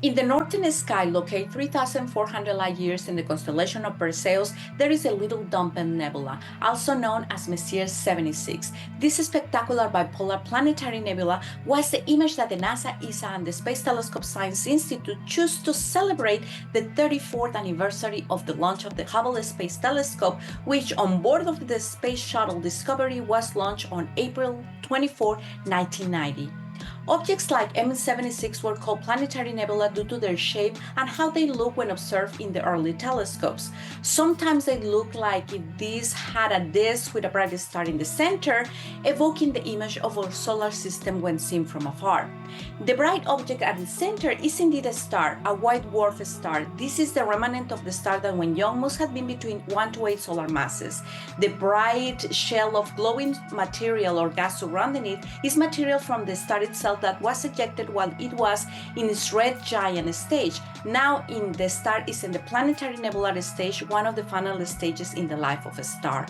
In the northern sky, located 3,400 light years in the constellation of Perseus, there is a Little Dumbbell Nebula, also known as Messier 76. This spectacular bipolar planetary nebula was the image that the NASA, ESA, and the Space Telescope Science Institute chose to celebrate the 34th anniversary of the launch of the Hubble Space Telescope, which on board of the Space Shuttle Discovery was launched on April 24, 1990. Objects like M76 were called planetary nebula due to their shape and how they look when observed in the early telescopes. Sometimes they look like if these had a disk with a bright star in the center, evoking the image of our solar system when seen from afar. The bright object at the center is indeed a star, a white dwarf star. This is the remnant of the star that when young must have been between 1 to 8 solar masses. The bright shell of glowing material or gas surrounding it is material from the star itself that was ejected while it was in its red giant stage. Now in the star is in the planetary nebular stage, one of the final stages in the life of a star.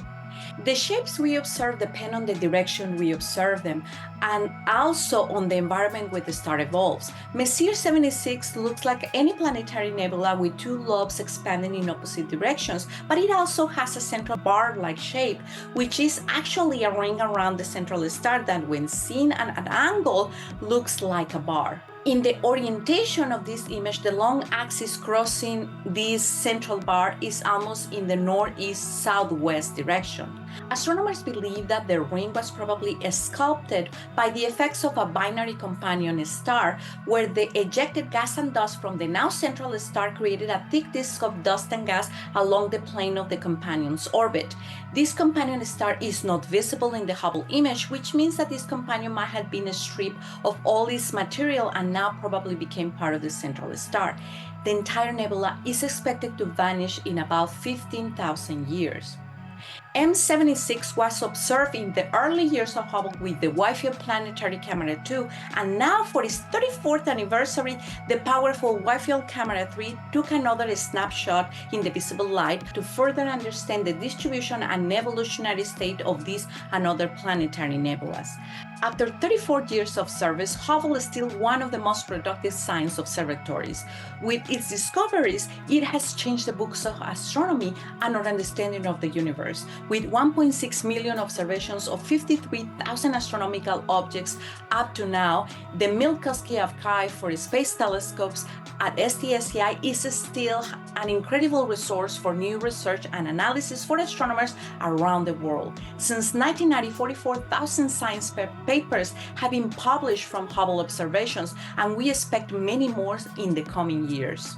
The shapes we observe depend on the direction we observe them and also on the environment where the star evolves. Messier 76 looks like any planetary nebula with two lobes expanding in opposite directions, but it also has a central bar-like shape, which is actually a ring around the central star that when seen at an angle looks like a bar. In the orientation of this image, the long axis crossing this central bar is almost in the northeast-southwest direction. Astronomers believe that the ring was probably sculpted by the effects of a binary companion star, where the ejected gas and dust from the now central star created a thick disk of dust and gas along the plane of the companion's orbit. This companion star is not visible in the Hubble image, which means that this companion might have been stripped of all its material and now probably became part of the central star. The entire nebula is expected to vanish in about 15,000 years. M76 was observed in the early years of Hubble with the Wide-Field Planetary Camera 2, and now for its 34th anniversary, the powerful Wide-Field Camera 3 took another snapshot in the visible light to further understand the distribution and evolutionary state of these and other planetary nebulas. After 34 years of service, Hubble is still one of the most productive science observatories. With its discoveries, it has changed the books of astronomy and our understanding of the universe. With 1.6 million observations of 53,000 astronomical objects up to now, the Minkowski archive for space telescopes at STSCI is still an incredible resource for new research and analysis for astronomers around the world. Since 1990, 44,000 science papers have been published from Hubble observations, and we expect many more in the coming years.